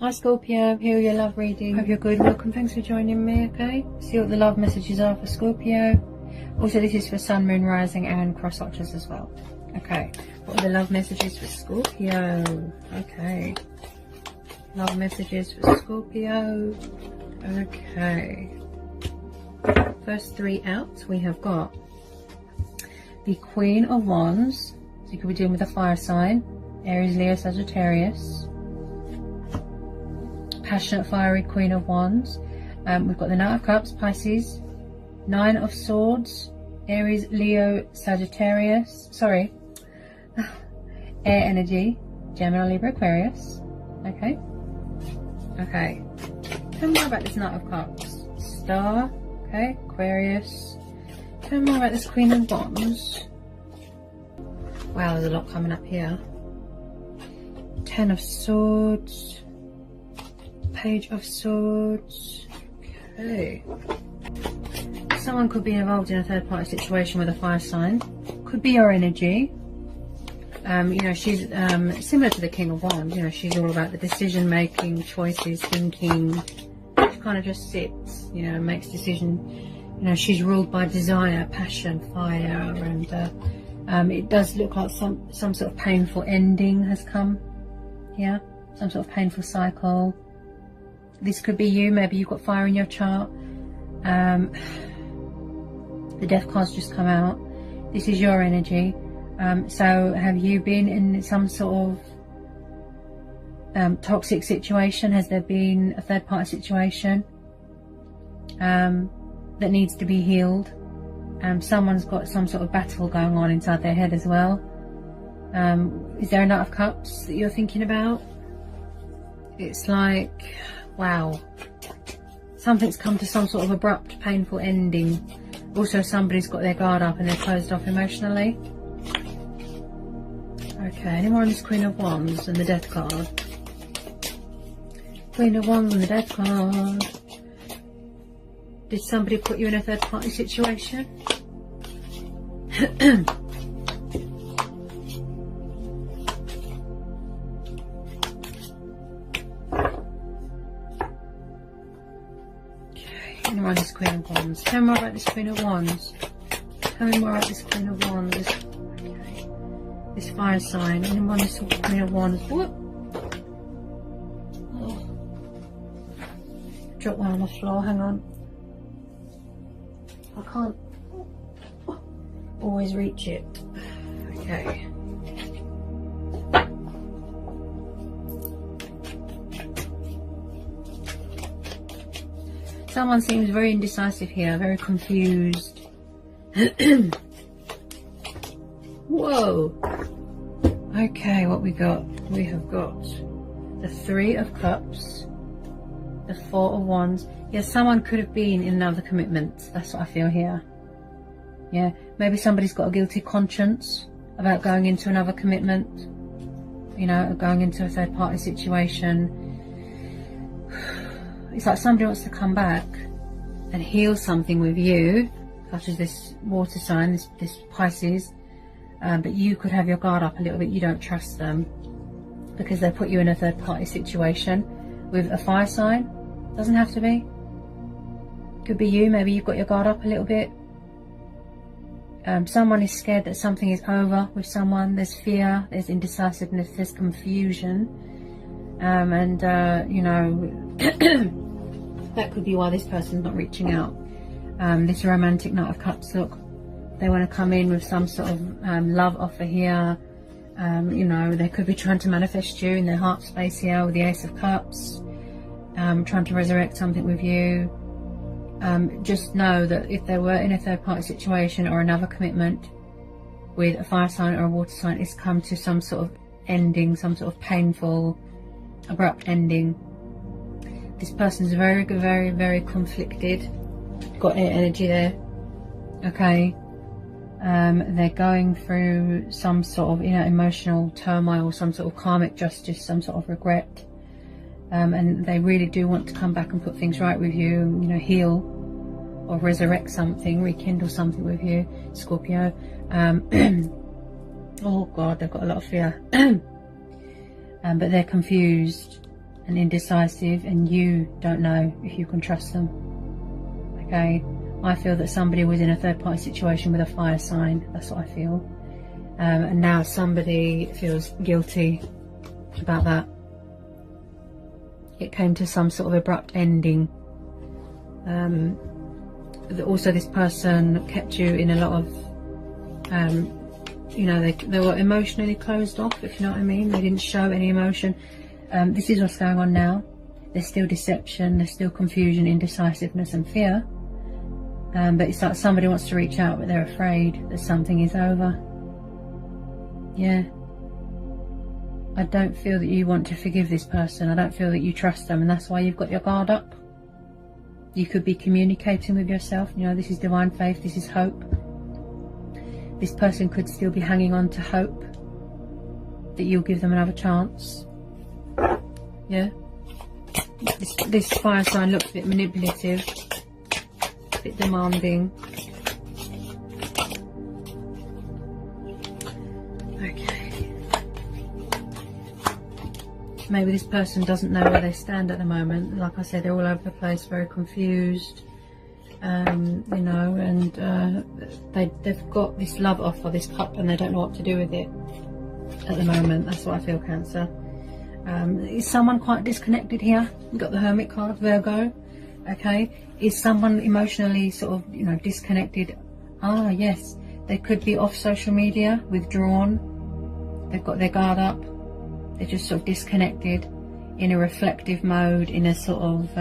Hi Scorpio, here are your love reading. Hope you're good. Welcome, thanks for joining me, okay? See what the love messages are for Scorpio. Also, this is for Sun, Moon, Rising and cross watchers as well. Okay, what are the love messages for Scorpio? Okay, love messages for Scorpio. Okay, first three out, we have got the Queen of Wands. So you could be dealing with a fire sign, Aries, Leo, Sagittarius. Passionate, fiery Queen of Wands. We've got the Knight of Cups, Pisces. Nine of Swords, Aries, Leo, Sagittarius. Sorry, air energy, Gemini, Libra, Aquarius. Okay. Okay. Tell me more about this Knight of Cups. Star. Okay. Aquarius. Tell me more about this Queen of Wands. Wow, there's a lot coming up here. Ten of Swords. Page of Swords. Okay. Someone could be involved in a third party situation with a fire sign. Could be your energy. You know, she's similar to the King of Wands. You know, she's all about the decision making, choices, thinking. She kind of just sits, you know, makes decisions. You know, she's ruled by desire, passion, fire, and it does look like some sort of painful ending has come here. Some sort of painful cycle. This could be you. Maybe you've got fire in your chart. The Death card's just come out. This is your energy. So have you been in some sort of toxic situation? Has there been a third party situation that needs to be healed? Someone's got some sort of battle going on inside their head as well. Is there a Knight of Cups that you're thinking about? It's like, wow, something's come to some sort of abrupt, painful ending. Also, somebody's got their guard up and they're closed off emotionally. Okay, any more on this Queen of Wands and the Death card? Queen of Wands and the Death card. Did somebody put you in a third party situation? Tell me more about this Queen of Wands. Tell me more about this Queen of Wands. Tell me more about this Queen of Wands. Okay. This fire sign. Any more on this Queen of Wands. Whoop. Oh. Drop one on the floor. Hang on. I can't always reach it. Okay. Someone seems very indecisive here, very confused. Whoa. Okay, what we got? We have got the Three of Cups, the Four of Wands. Yeah, someone could have been in another commitment. That's what I feel here. Yeah, maybe somebody's got a guilty conscience about going into another commitment. You know, going into a third party situation. It's like somebody wants to come back and heal something with you, such as this water sign, this Pisces, but you could have your guard up a little bit. You don't trust them because they put you in a third party situation with a fire sign. Doesn't have to be. Could be you. Maybe you've got your guard up a little bit. Someone is scared that something is over with someone. There's fear, there's indecisiveness, there's confusion. You know, that could be why this person's not reaching out. This romantic Knight of Cups, look, they want to come in with some sort of love offer here. You know, they could be trying to manifest you in their heart space here with the Ace of Cups, trying to resurrect something with you. Just know that if they were in a third party situation or another commitment with a fire sign or a water sign, it's come to some sort of ending, some sort of painful, abrupt ending. This person's very, very, very conflicted. Got air energy there. Okay. They're going through some sort of, you know, emotional turmoil, some sort of karmic justice, some sort of regret. And they really do want to come back and put things right with you, you know, heal or resurrect something, rekindle something with you, Scorpio. Oh God, they've got a lot of fear. But they're confused. and indecisive, and you don't know if you can trust them. Okay, I feel that somebody was in a third-party situation with a fire sign. That's what I feel. And now somebody feels guilty about that. It came to some sort of abrupt ending. Also, this person kept you in a lot of, you know, they were emotionally closed off, if you know what I mean. They didn't show any emotion. This is what's going on now. There's still deception, there's still confusion, indecisiveness and fear. But it's like somebody wants to reach out, but they're afraid that something is over. Yeah. I don't feel that you want to forgive this person. I don't feel that you trust them, and that's why you've got your guard up. You could be communicating with yourself. You know, this is divine faith, this is hope. This person could still be hanging on to hope that you'll give them another chance. Yeah. This fire sign looks a bit manipulative, a bit demanding. Okay. Maybe this person doesn't know where they stand at the moment. Like I said, they're all over the place, very confused. You know, and they've got this love offer, this cup, and they don't know what to do with it at the moment. That's what I feel, Cancer. Is someone quite disconnected here? You've got the Hermit card, Virgo. Okay, is someone emotionally sort of, you know, disconnected? Ah, yes, they could be off social media, withdrawn. They've got their guard up. They're just sort of disconnected, in a reflective mode, in a sort of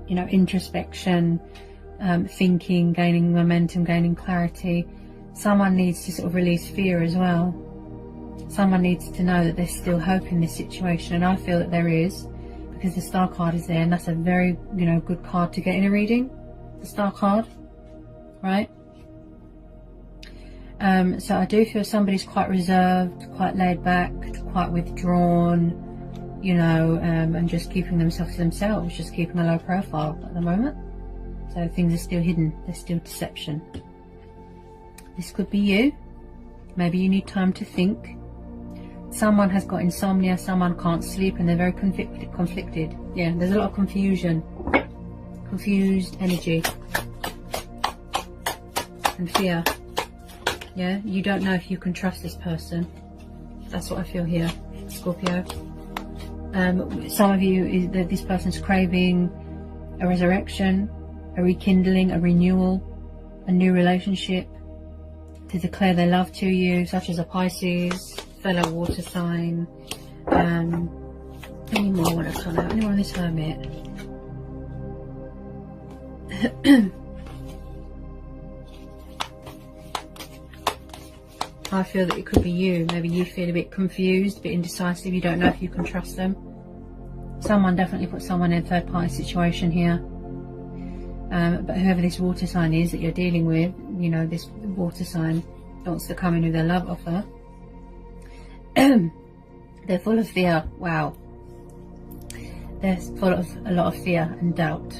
you know, introspection, thinking, gaining momentum, gaining clarity. Someone needs to sort of release fear as well. Someone needs to know that there's still hope in this situation, and I feel that there is, because the Star card is there, and that's a very, you know, good card to get in a reading, the Star card, right? So I do feel somebody's quite reserved, quite laid back, quite withdrawn, you know, and just keeping themselves to themselves, just keeping a low profile at the moment. So things are still hidden, there's still deception. This could be you. Maybe you need time to think. Someone has got insomnia, someone can't sleep, and they're very conflicted. Yeah, there's a lot of confusion, confused energy and fear. Yeah, you don't know if you can trust this person. That's what I feel here, Scorpio. Some of you, this person's craving a resurrection, a rekindling, a renewal, a new relationship, to declare their love to you, such as a Pisces, fellow water sign. Any more want to come out? Anyone on this Hermit? I feel that it could be you. Maybe you feel a bit confused, a bit indecisive. You don't know if you can trust them. Someone definitely put someone in a third party situation here. But whoever this water sign is that you're dealing with, you know, this water sign wants to come in with their love offer. They're full of fear. Wow. They're full of a lot of fear and doubt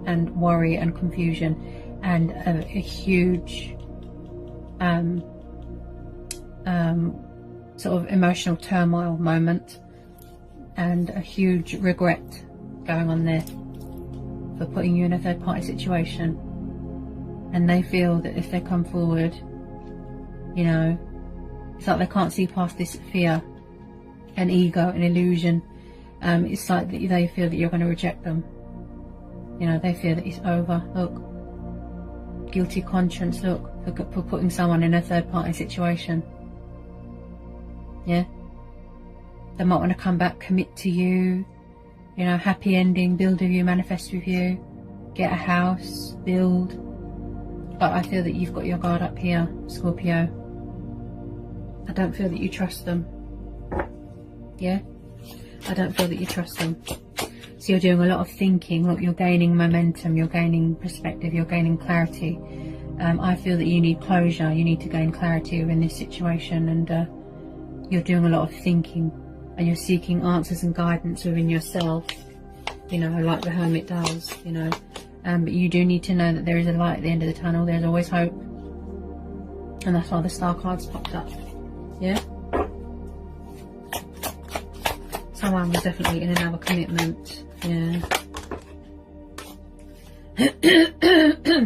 and worry and confusion, and a huge sort of emotional turmoil moment, and a huge regret going on there for putting you in a third party situation. And they feel that if they come forward, you know, it's like they can't see past this fear and ego and illusion. It's like that they feel that you're going to reject them. You know, they feel that it's over. Look, guilty conscience, look, for putting someone in a third party situation. Yeah, they might want to come back, commit to you, you know, happy ending, build with you, manifest with you, get a house, build. But I feel that you've got your guard up here, Scorpio. I don't feel that you trust them. Yeah, I don't feel that you trust them. So you're doing a lot of thinking. Look, you're gaining momentum, you're gaining perspective, you're gaining clarity. I feel that you need closure, you need to gain clarity within this situation, and you're doing a lot of thinking, and you're seeking answers and guidance within yourself, you know, like the Hermit does, you know. But you do need to know that there is a light at the end of the tunnel. There's always hope, and that's why the Star cards popped up. Yeah. Some someone was definitely in another commitment. Yeah.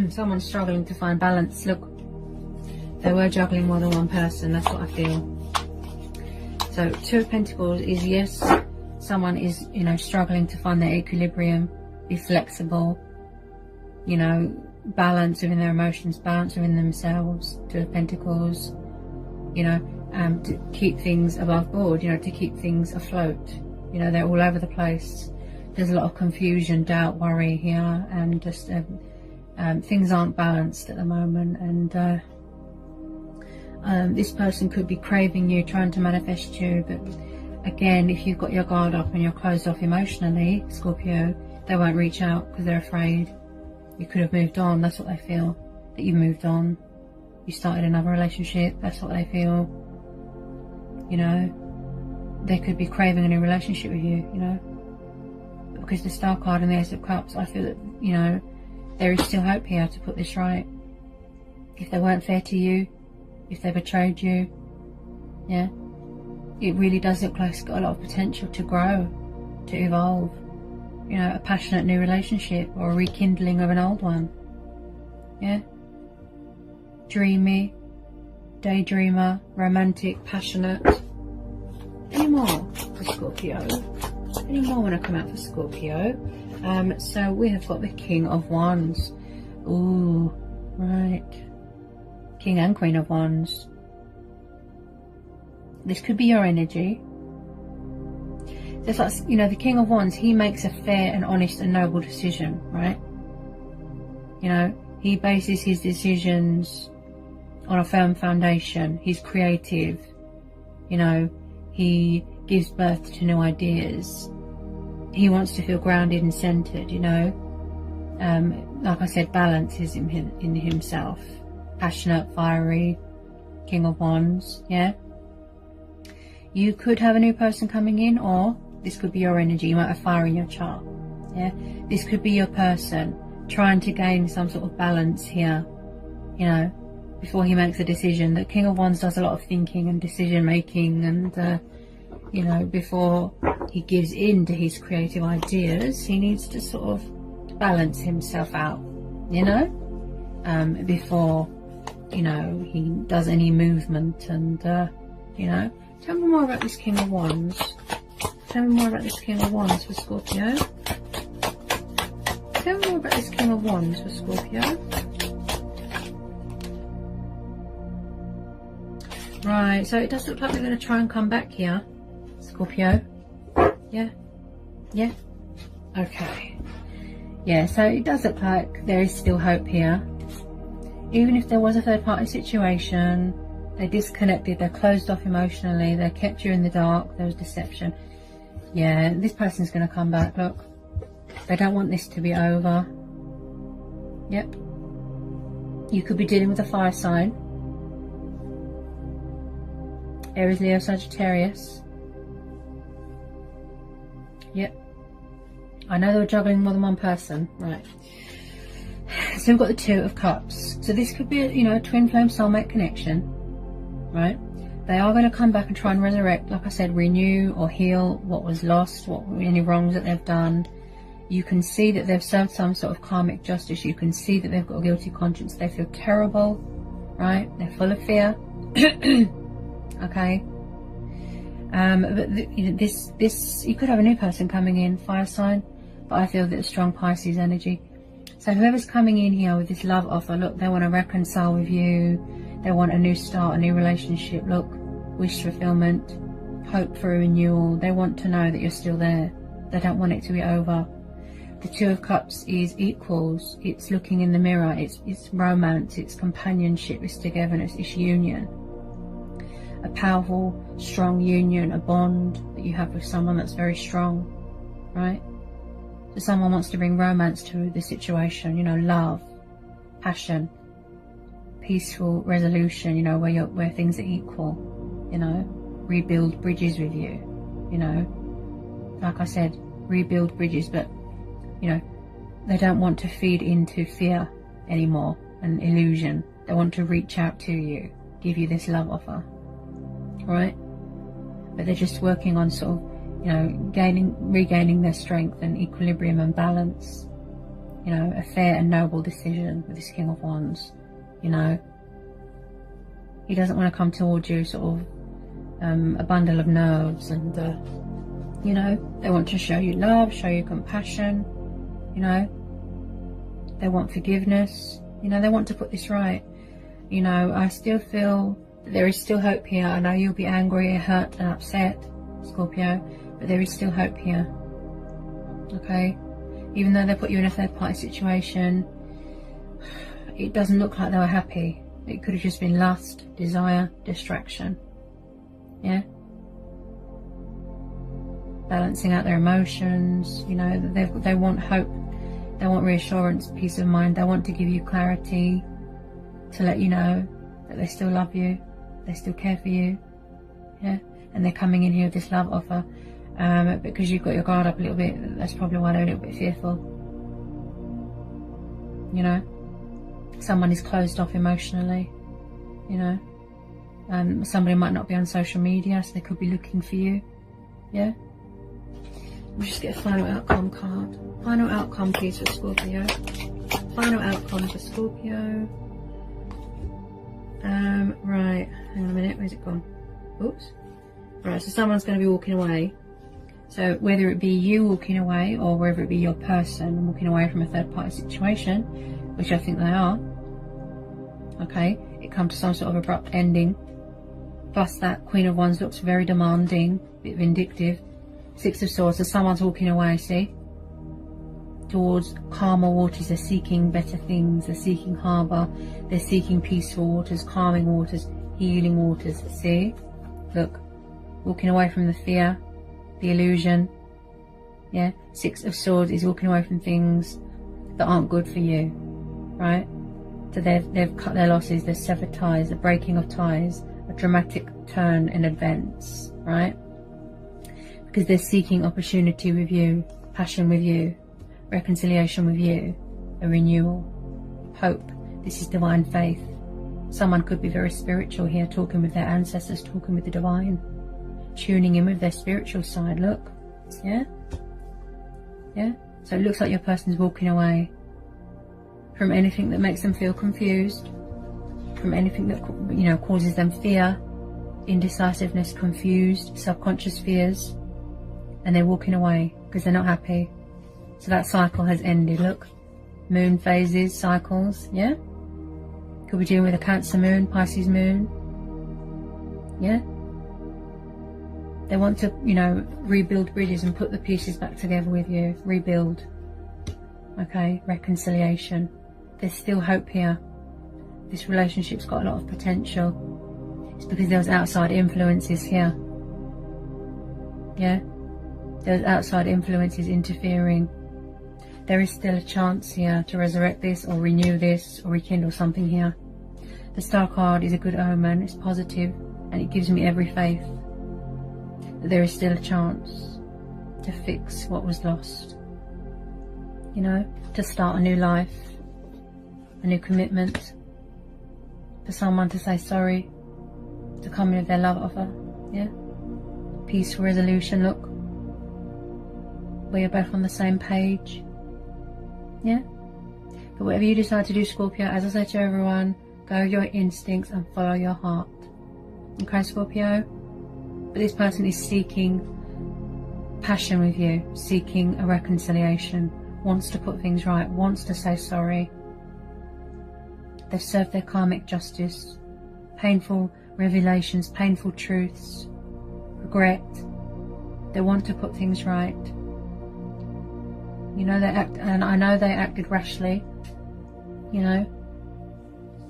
Someone's struggling to find balance. Look, they were juggling more than one person. That's what I feel. So 2 of Pentacles is, yes, someone is, you know, struggling to find their equilibrium, be flexible, you know, balance within their emotions, balance within themselves. 2 of Pentacles, you know, to keep things above board, you know, to keep things afloat. You know, they're all over the place. There's a lot of confusion, doubt, worry here, and just things aren't balanced at the moment. And this person could be craving you, trying to manifest you, but again, if you've got your guard up and you're closed off emotionally, Scorpio, they won't reach out because they're afraid. You could have moved on. That's what they feel, that you moved on. You started another relationship. That's what they feel. You know, they could be craving a new relationship with you, you know. Because the Star card and the Ace of Cups, I feel that, you know, there is still hope here to put this right. If they weren't fair to you, if they betrayed you, yeah, it really does look like it's got a lot of potential to grow, to evolve. You know, a passionate new relationship or a rekindling of an old one. Yeah. Dreamy, daydreamer, romantic, passionate. Any more for Scorpio? Any more want to come out for Scorpio? So we have got the King of Wands. Ooh, right. King and Queen of Wands. This could be your energy. It's like, you know, the King of Wands, he makes a fair and honest and noble decision, right? You know, he bases his decisions on a firm foundation. He's creative. You know, he gives birth to new ideas. He wants to feel grounded and centered, you know. Like I said, balance is in himself. Passionate, fiery, King of Wands, yeah. You could have a new person coming in, or this could be your energy. You might have fire in your chart, yeah. This could be your person trying to gain some sort of balance here, you know, before he makes a decision. The King of Wands does a lot of thinking and decision making, and you know, before he gives in to his creative ideas, he needs to sort of balance himself out, you know, before, you know, he does any movement. And you know, tell me more about this King of Wands. Tell me more about this King of Wands for Scorpio. Tell me more about this King of Wands for Scorpio. Right, so it does look like we're going to try and come back here, Scorpio. Yeah? Yeah? Okay. Yeah, so it does look like there is still hope here. Even if there was a third party situation, they disconnected, they're closed off emotionally, they kept you in the dark, there was deception. Yeah, this person's going to come back, look. They don't want this to be over. Yep. You could be dealing with a fire sign. Aries, Leo, Sagittarius. Yep. I know they were juggling more than one person. Right. So we've got the 2 of Cups. So this could be, you know, a twin flame soulmate connection. Right. They are going to come back and try and resurrect, like I said, renew or heal what was lost, any wrongs that they've done. You can see that they've served some sort of karmic justice. You can see that they've got a guilty conscience. They feel terrible, right? They're full of fear. Okay. But you know, this you could have a new person coming in, fire sign, but I feel that a strong Pisces energy. So whoever's coming in here with this love offer, look, they want to reconcile with you. They want a new start, a new relationship. Look, wish fulfillment, hope for a renewal. They want to know that you're still there. They don't want it to be over. The 2 of Cups is equals. It's looking in the mirror. It's romance. It's companionship. It's togetherness. It's union. A powerful, strong union, a bond that you have with someone that's very strong, right? So someone wants to bring romance to the situation, you know, love, passion, peaceful resolution, you know, where things are equal, you know, rebuild bridges with you, you know, like I said, rebuild bridges, but, you know, they don't want to feed into fear anymore and illusion. They want to reach out to you, give you this love offer, right? But they're just working on sort of you know, regaining their strength and equilibrium and balance. You know, a fair and noble decision with this King of Wands. You know, he doesn't want to come towards you sort of a bundle of nerves, and you know, they want to show you love, show you compassion. You know, they want forgiveness. You know, they want to put this right. You know, I still feel that there is still hope here. I know you'll be angry, hurt and upset, Scorpio, but there is still hope here. Okay? Even though they put you in a third party situation, it doesn't look like they were happy. It could have just been lust, desire, distraction. Yeah? Balancing out their emotions. You know, they want hope. They want reassurance, peace of mind. They want to give you clarity, to let you know that they still love you, they still care for you. Yeah? And they're coming in here with this love offer. Because you've got your guard up a little bit, that's probably why they're a little bit fearful. You know, someone is closed off emotionally. You know, somebody might not be on social media, so they could be looking for you. Yeah. We'll just get a final outcome card. Final outcome, please, for Scorpio. Final outcome for Scorpio. Right. Hang on a minute. Where's it gone? Oops. Right. So someone's going to be walking away. So whether it be you walking away, or whether it be your person walking away from a third party situation, which I think they are, okay, it comes to some sort of abrupt ending. Plus that Queen of Wands looks very demanding, a bit vindictive. Six of Swords, so someone's walking away, see, towards calmer waters. They're seeking better things, they're seeking harbour, they're seeking peaceful waters, calming waters, healing waters. See, look, walking away from the fear, the illusion. Yeah, Six of Swords is walking away from things that aren't good for you, right? So they've cut their losses, they've severed ties, the breaking of ties, a dramatic turn in events, right? Because they're seeking opportunity with you, passion with you, reconciliation with you, a renewal, hope. This is divine faith. Someone could be very spiritual here, talking with their ancestors, talking with the divine, tuning in with their spiritual side. Look, yeah, yeah. So it looks like your person's walking away from anything that makes them feel confused, from anything that, you know, causes them fear, indecisiveness, confused, subconscious fears, and they're walking away because they're not happy. So that cycle has ended. Look, moon phases, cycles, yeah. Could be dealing with a Cancer moon, Pisces moon, yeah. They want to, you know, rebuild bridges and put the pieces back together with you. Rebuild. Okay, reconciliation. There's still hope here. This relationship's got a lot of potential. It's because there was outside influences here. Yeah? There's outside influences interfering. There is still a chance here to resurrect this, or renew this, or rekindle something here. The Star card is a good omen. It's positive, and it gives me every faith that there is still a chance to fix what was lost. You know, to start a new life, a new commitment, for someone to say sorry, to come in with their love offer. Yeah, peaceful resolution. Look, where you're both on the same page. Yeah, but whatever you decide to do, Scorpio, as I say to everyone, go with your instincts and follow your heart. Okay, Scorpio? But this person is seeking passion with you, seeking a reconciliation, wants to put things right, wants to say sorry. They've served their karmic justice, painful revelations, painful truths, regret. They want to put things right. You know, and I know they acted rashly, you know,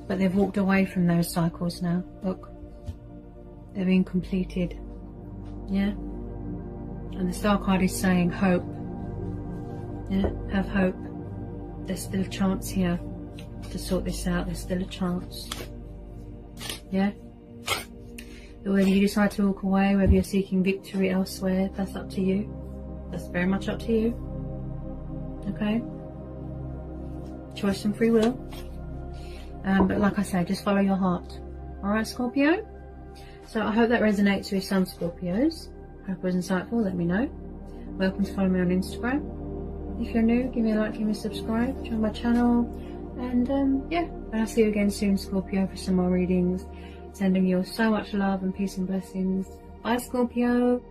but they've walked away from those cycles now. Look, they're being completed. Yeah, and the Star card is saying hope. Yeah, have hope. There's still a chance here to sort this out. There's still a chance. Yeah, but whether you decide to walk away, whether you're seeking victory elsewhere, that's up to you. That's very much up to you. Okay, choice and free will. But like I say, just follow your heart. Alright, Scorpio? So I hope that resonates with some Scorpios. hope it was insightful. Let me know. Welcome to follow me on Instagram. If you're new, give me a like, give me a subscribe, join my channel, and yeah, I'll see you again soon, Scorpio, for some more readings. Sending you all so much love and peace and blessings. Bye, Scorpio.